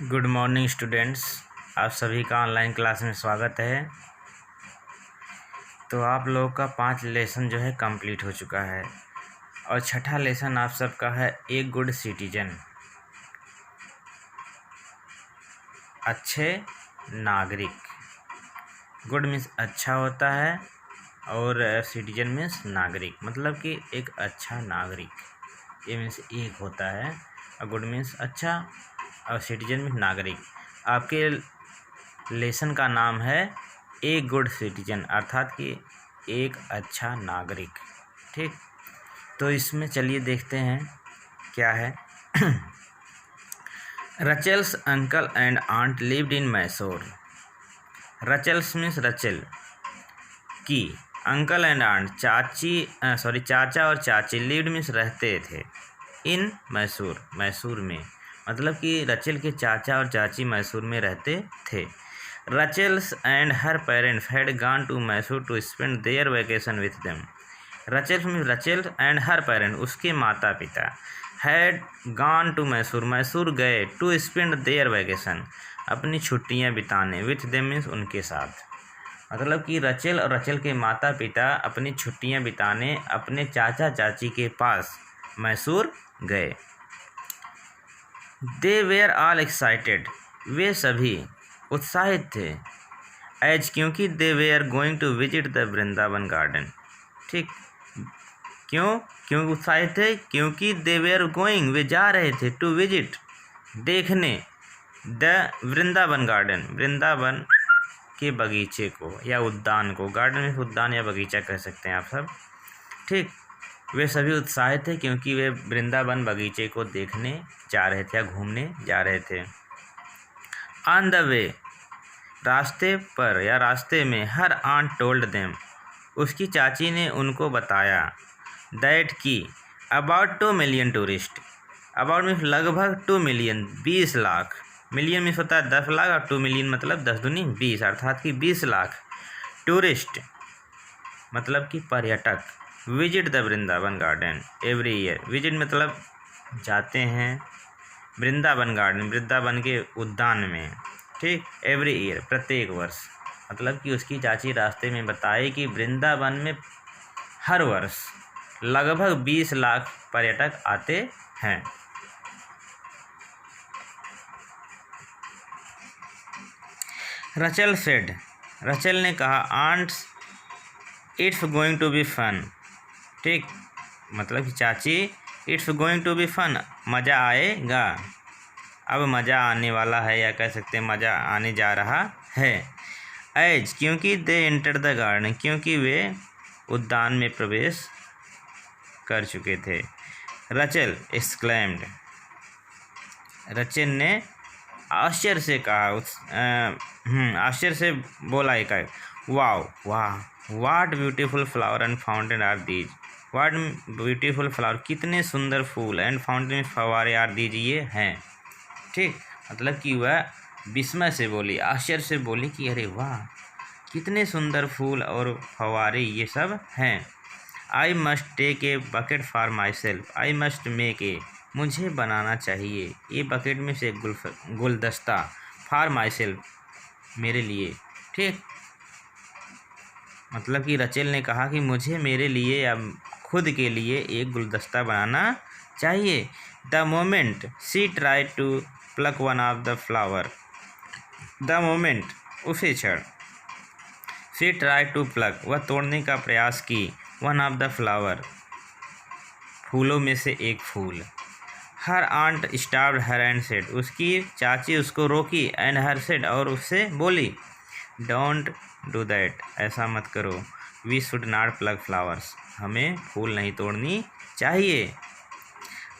Good morning students, आप सभी का ऑनलाइन क्लास में स्वागत है। तो आप लोगों का 5 लेसन जो है कंप्लीट हो चुका है और छठा लेसन आप सबका है ए गुड सिटीजन, अच्छे नागरिक। गुड मीन्स अच्छा होता है और सिटीजन मीन्स नागरिक, मतलब कि एक अच्छा नागरिक। ये मीन्स एक होता है और गुड मीन्स अच्छा और सिटीजन मीन्स नागरिक। आपके लेसन का नाम है ए गुड सिटीजन, अर्थात कि एक अच्छा नागरिक। ठीक, तो इसमें चलिए देखते हैं क्या है। Rachel's uncle and aunt lived in Mysore. Rachel's means Rachel की अंकल एंड आंट चाचा और चाची लिव्ड मीन्स रहते थे इन मैसूर, मैसूर में, मतलब कि रचेल के चाचा और चाची मैसूर में रहते थे। Rachel's and her parents had gone to Mysore to spend their vacation with them. Rachel means Rachel and her parent, उसके माता पिता, had gone to Mysore, Mysore गए, टू स्पेंड देयर वेकेशन, अपनी छुट्टियां बिताने, विथ देम मीन्स उनके साथ, मतलब कि रचेल और रचेल के माता पिता अपनी छुट्टियां बिताने अपने चाचा चाची के पास मैसूर गए। दे वेयर ऑल एक्साइटेड, वे सभी उत्साहित थे, एज क्योंकि they were going to visit the Vrindavan garden. ठीक, क्यों उत्साहित थे? क्योंकि दे वेयर गोइंग, वे जा रहे थे, टू विजिट, देखने, द वृंदावन गार्डन, वृंदावन के बगीचे को या उद्यान को। गार्डन में उद्यान या बगीचा कह सकते हैं आप सब। ठीक, वे सभी उत्साहित थे क्योंकि वे वृंदावन बगीचे को देखने जा रहे थे या घूमने जा रहे थे। ऑन द वे, रास्ते पर या रास्ते में, हर आंट टोल्ड देम, उसकी चाची ने उनको बताया, दैट की about 2 million tourist, about means लगभग 2 मिलियन, 20 लाख, मिलियन मीन्स होता है 10 लाख और 2 मिलियन मतलब 10 दूनी 20, अर्थात कि 20 लाख टूरिस्ट मतलब कि पर्यटक, visit the Vrindavan garden every year, visit मतलब जाते हैं वृंदावन गार्डन, वृंदावन के उद्यान में। ठीक, एवरी ईयर प्रत्येक वर्ष, मतलब कि उसकी चाची रास्ते में बताए कि वृंदावन में हर वर्ष लगभग 20 लाख पर्यटक आते हैं। रचेल सेड, रचेल ने कहा, aunts it's going to be fun. ठीक, मतलब कि चाची, it's going to be fun, मज़ा आएगा, अब मज़ा आने वाला है या कह सकते हैं मज़ा आने जा रहा है। एज क्योंकि दे एंटर द गार्डन, क्योंकि वे उद्यान में प्रवेश कर चुके थे। रचेल एक्सक्लेम्ड, रचेल ने आश्चर्य से कहा, आश्चर्य से बोला एक, वाह वाह, what beautiful flower and fountain are these, what beautiful flower, कितने सुंदर फूल, एंड फाउंटेन फवारे आर दीज, ये हैं। ठीक, मतलब कि वह विस्मय से बोली, आश्चर्य से बोली कि अरे वाह, कितने सुंदर फूल और फवारे ये सब हैं। I must take a bucket for myself, I must make a, मुझे बनाना चाहिए, ये बकेट में से गुलदस्ता, फॉर माई सेल्फ, मेरे लिए। ठीक, मतलब कि रचेल ने कहा कि मुझे मेरे लिए या खुद के लिए एक गुलदस्ता बनाना चाहिए। The moment she try to pluck one of the flower, the moment, उसी क्षण, शी ट्राई टू प्लक, वह तोड़ने का प्रयास की, वन ऑफ द फ्लावर, फूलों में से एक फूल। Her aunt stopped her and said, उसकी चाची उसको रोकी, एंड हर सेड, और उससे बोली, डोंट डू दैट, ऐसा मत करो, we should not pluck flowers, हमें फूल नहीं तोड़नी चाहिए।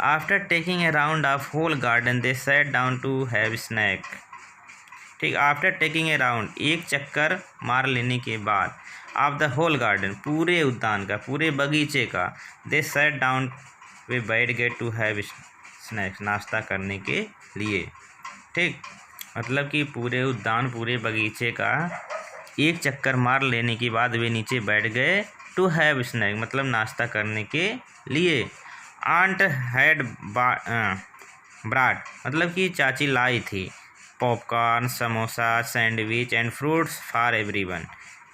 After taking a round of whole garden they sat down to have snack. ठीक, आफ्टर टेकिंग ए राउंड, एक चक्कर मार लेने के बाद, ऑफ द होल गार्डन, पूरे उद्यान का, पूरे बगीचे का, दे सैट डाउन, वे बैठ गए, टू हैव स्नैक्स, नाश्ता करने के लिए। ठीक, मतलब कि पूरे उद्यान, पूरे बगीचे का एक चक्कर मार लेने के बाद वे नीचे बैठ गए, टू हैव स्नैक मतलब नाश्ता करने के लिए। आंट हैड ब्राट मतलब कि चाची लाई थी, popcorn, samosa, sandwich and fruits for everyone.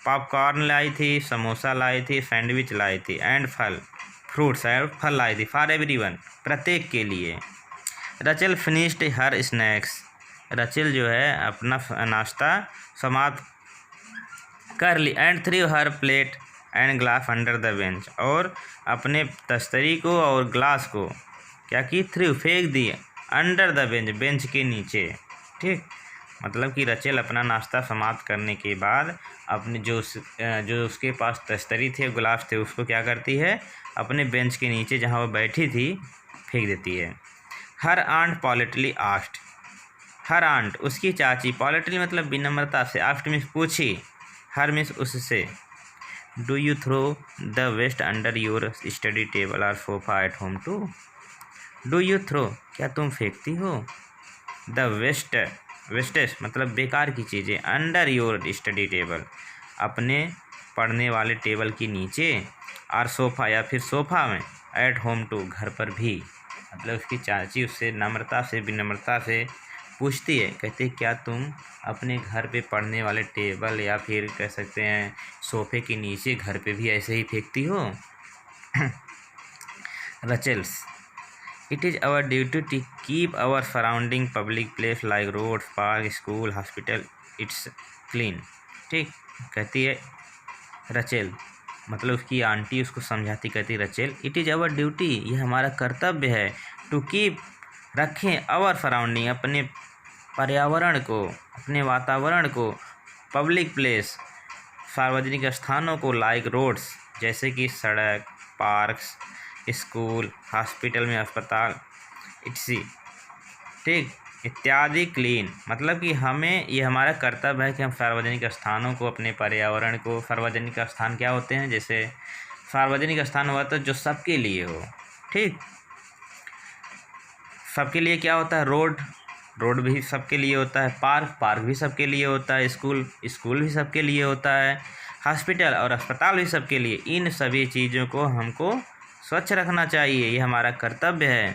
Popcorn लाई थी, समोसा लाई थी, सैंडविच लाई थी एंड फल, फ्रूट्स और फल लाई थी फॉर एवरीवन, प्रत्येक के लिए। रचल फिनिश्ड हर स्नैक्स। रचल जो है अपना नाश्ता समाप्त कर ली and threw her plate and glass under the bench, और अपने तस्तरी को और ग्लास को क्या की, थ्रू फेंक the under the bench, bench के नीचे। ठीक, मतलब कि रचेल अपना नाश्ता समाप्त करने के बाद अपने जो उसके पास तस्तरी थे, गिलास थे, उसको क्या करती है, अपने बेंच के नीचे जहाँ वो बैठी थी फेंक देती है। Her aunt politely asked. Her aunt उसकी चाची, पॉलिटली मतलब विनम्रता से, आस्ट मीन्स पूछी, हर मीन्स उससे। Do you throw the waste under your study table और sofa at home too. Do you throw, क्या तुम फेंकती हो, द वेस्ट, वेस्टेज मतलब बेकार की चीज़ें, अंडर योर स्टडी टेबल अपने पढ़ने वाले टेबल के नीचे, और सोफ़ा या फिर सोफ़ा में, एट होम टू घर पर भी। मतलब उसकी चाची उससे नम्रता से, विनम्रता से पूछती है, कहते क्या तुम अपने घर पे पढ़ने वाले टेबल या फिर कह सकते हैं सोफ़े के नीचे घर पे भी ऐसे ही फेंकती हो। Rachel's, it is our duty to keep our surrounding public place like road, park, school, hospital it's clean. ठीक, कहती है रचेल, मतलब उसकी आंटी उसको समझाती, कहती Rachel, it is our duty, यह हमारा कर्तव्य है, टू कीप रखें आवर सराउंडिंग अपने पर्यावरण को, अपने वातावरण को, पब्लिक प्लेस सार्वजनिक स्थानों को, लाइक रोड्स जैसे कि सड़क, पार्क्स, स्कूल, हॉस्पिटल में अस्पताल, इट्सी, ठीक, इत्यादि क्लीन, मतलब कि हमें ये हमारा कर्तव्य है कि हम सार्वजनिक स्थानों को, अपने पर्यावरण को, सार्वजनिक स्थान क्या होते हैं, जैसे सार्वजनिक स्थान हुआ तो जो सबके लिए हो। ठीक, सबके लिए क्या होता है, रोड, रोड भी सबके लिए होता है, पार्क, पार्क भी सबके लिए होता है, स्कूल, स्कूल भी सबके लिए होता है, हॉस्पिटल और अस्पताल भी सबके लिए। इन सभी चीज़ों को हमको स्वच्छ रखना चाहिए, ये हमारा कर्तव्य है।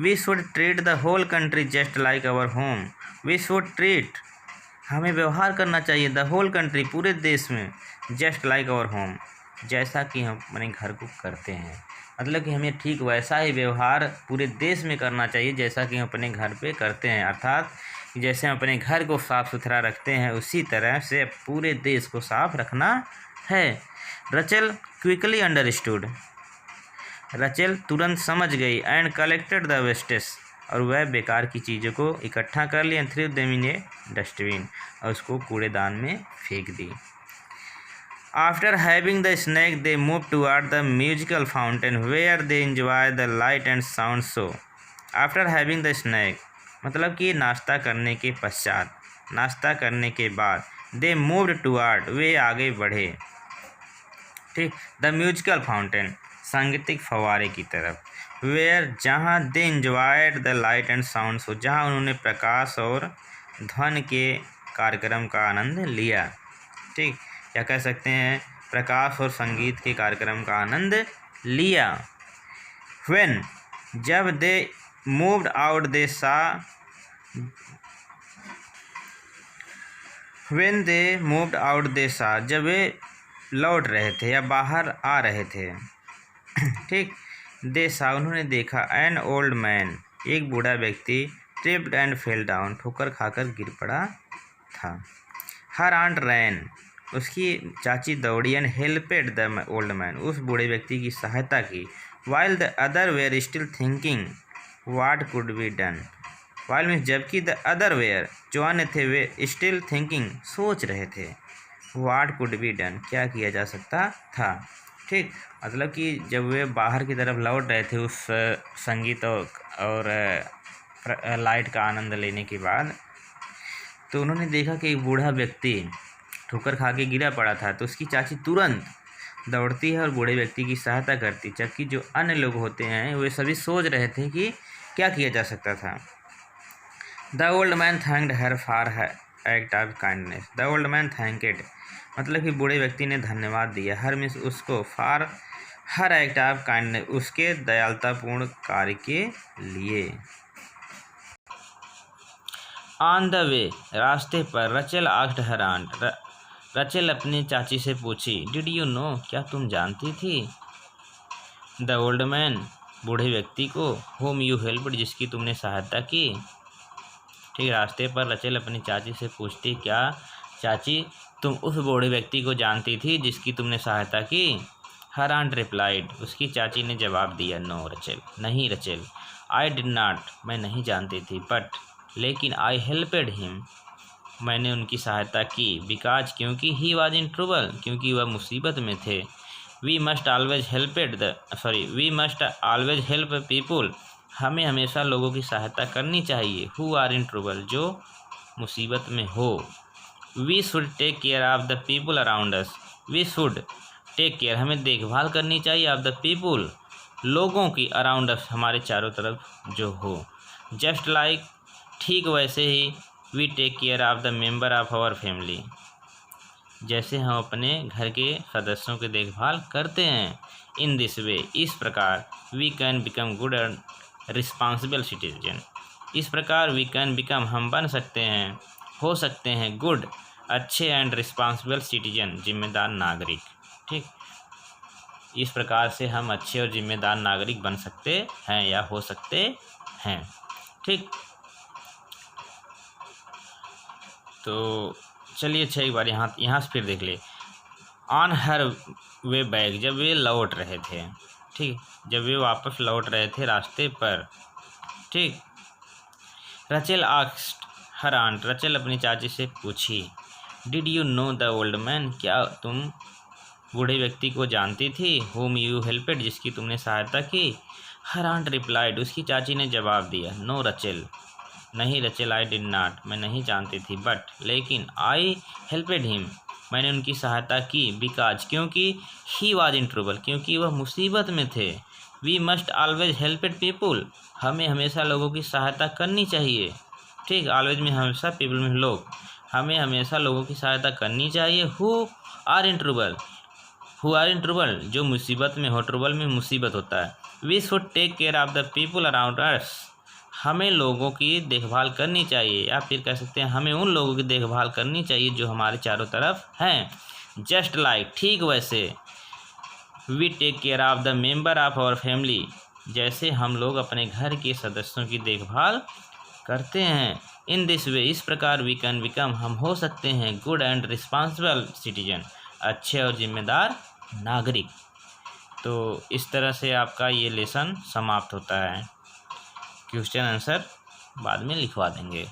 We should treat the whole country just like our home. We should treat, हमें व्यवहार करना चाहिए, द होल कंट्री पूरे देश में, जस्ट लाइक आवर होम जैसा कि हम अपने घर को करते हैं। मतलब कि हमें ठीक वैसा ही व्यवहार पूरे देश में करना चाहिए जैसा कि हम अपने घर पे करते हैं, अर्थात जैसे हम अपने घर को साफ़ सुथरा रखते हैं उसी तरह से पूरे देश को साफ रखना है। रचेल क्विकली अंडरस्टूड, रचेल तुरंत समझ गई, एंड कलेक्टेड द वेस्टेस, और वह बेकार की चीज़ों को इकट्ठा कर लिया, through them in A dustbin, और उसको कूड़ेदान में फेंक दी। After having the snack, they moved toward the musical fountain where they enjoy the light and sound show. After having the snack, मतलब कि नाश्ता करने के पश्चात, नाश्ता करने के बाद, they moved toward, वे आगे बढ़े, ठीक, the musical fountain, सांगीतिक फव्वारे की तरफ, where जहाँ they enjoyed the light and sound show, जहाँ उन्होंने प्रकाश और ध्वनि के कार्यक्रम का आनंद लिया। ठीक, क्या कह सकते हैं, प्रकाश और संगीत के कार्यक्रम का आनंद लिया। When, जब they moved out they saw, when they moved out they saw, जब वे लौट रहे थे या बाहर आ रहे थे, ठीक, they saw उन्होंने देखा, an old man, एक बूढ़ा व्यक्ति, tripped and fell down, ठोकर खाकर गिर पड़ा था। Her aunt ran, उसकी चाची दौड़ी, and helped the old man, उस बूढ़े व्यक्ति की सहायता की, while the other were still thinking what could be done. While means जबकि, द अदर वेयर जो अन्य थे वे स्टिल थिंकिंग सोच रहे थे, व्हाट कुड बी डन क्या किया जा सकता था। ठीक, मतलब कि जब वे बाहर की तरफ लौट रहे थे उस संगीत और लाइट का आनंद लेने के बाद, तो उन्होंने देखा कि एक बूढ़ा व्यक्ति ठोकर खा के गिरा पड़ा था, तो उसकी चाची तुरंत दौड़ती है और बूढ़े व्यक्ति की सहायता करती, जबकि जो अन्य लोग होते हैं वे सभी सोच रहे थे कि क्या किया जा सकता था। The old man thanked her for her act of kindness. The old man thanked मतलब कि बूढ़े व्यक्ति ने धन्यवाद दिया, हर मीन्स उसको, for her act of kindness उसके दयालुतापूर्ण कार्य के लिए। ऑन द वे, रास्ते पर, Rachel asked her aunt, Rachel अपनी चाची से पूछी, डिड यू नो, क्या तुम जानती थी, द ओल्ड मैन, बूढ़े व्यक्ति को, होम यू हेल्प्ड, जिसकी तुमने सहायता की। ठीक, रास्ते पर रचेल अपनी चाची से पूछती, क्या चाची तुम उस बूढ़े व्यक्ति को जानती थी जिसकी तुमने सहायता की। हर आंट रिप्लाइड, उसकी चाची ने जवाब दिया, नो रचेल, नहीं रचेल, आई डिड नॉट, मैं नहीं जानती थी, बट, लेकिन, आई हेल्पेड हिम, मैंने उनकी सहायता की, बिकॉज, क्योंकि, ही वॉज इन ट्रबल, क्योंकि वह मुसीबत में थे, we must always help people, हमें हमेशा लोगों की सहायता करनी चाहिए, हु आर इन ट्रबल, जो मुसीबत में हो। We should take care of the people around us, we should take care, हमें देखभाल करनी चाहिए, ऑफ द पीपुल, लोगों की, अराउंड अस, हमारे चारों तरफ जो हो। जस्ट लाइक, ठीक वैसे ही, we take care of the member of our family, जैसे हम अपने घर के सदस्यों की देखभाल करते हैं। इन दिस वे, इस प्रकार, we can become good and responsible citizen, इस प्रकार वी कैन बिकम, हम बन सकते हैं, हो सकते हैं, गुड, अच्छे, एंड रिस्पॉन्सिबल सिटीजन, जिम्मेदार नागरिक। ठीक, इस प्रकार से हम अच्छे और जिम्मेदार नागरिक बन सकते हैं या हो सकते हैं। ठीक, तो चलिए अच्छा एक बार यहाँ से फिर देख ले। ऑन हर वे बैक, जब वे लौट रहे थे, ठीक, जब वे वापस लौट रहे थे रास्ते पर, ठीक, Rachel asked her aunt, Rachel अपनी चाची से पूछी, did you know the old man, क्या तुम बूढ़े व्यक्ति को जानती थी, होम यू हेल्पेड, जिसकी तुमने सहायता की। हर आंट रिप्लाइड, उसकी चाची ने जवाब दिया, नो रचेल, नहीं रचेल, आई डिड नॉट, मैं नहीं जानती थी, बट, लेकिन, आई हेल्पेड हिम, मैंने उनकी सहायता की, बिकॉज, क्योंकि, ही वॉज इन ट्रबल, क्योंकि वह मुसीबत में थे। वी मस्ट ऑलवेज हेल्पेड पीपुल, हमें हमेशा लोगों की सहायता करनी चाहिए। ठीक, ऑलवेज में हमेशा, पीपल में लोग, हमें हमेशा लोगों की सहायता करनी चाहिए। Who are in trouble, who are in trouble, जो मुसीबत में हो, ट्रबल में मुसीबत होता है। We should take care of the people around us, हमें लोगों की देखभाल करनी चाहिए, या फिर कह सकते हैं हमें उन लोगों की देखभाल करनी चाहिए जो हमारे चारों तरफ हैं। जस्ट लाइक, ठीक वैसे, we take care of the member of our family, जैसे हम लोग अपने घर के सदस्यों की देखभाल करते हैं। इन दिस वे, इस प्रकार, वी कैन बिकम, हम हो सकते हैं, गुड एंड रिस्पॉन्सिबल सिटीजन, अच्छे और जिम्मेदार नागरिक। तो इस तरह से आपका ये लेसन समाप्त होता है। क्वेश्चन आंसर बाद में लिखवा देंगे।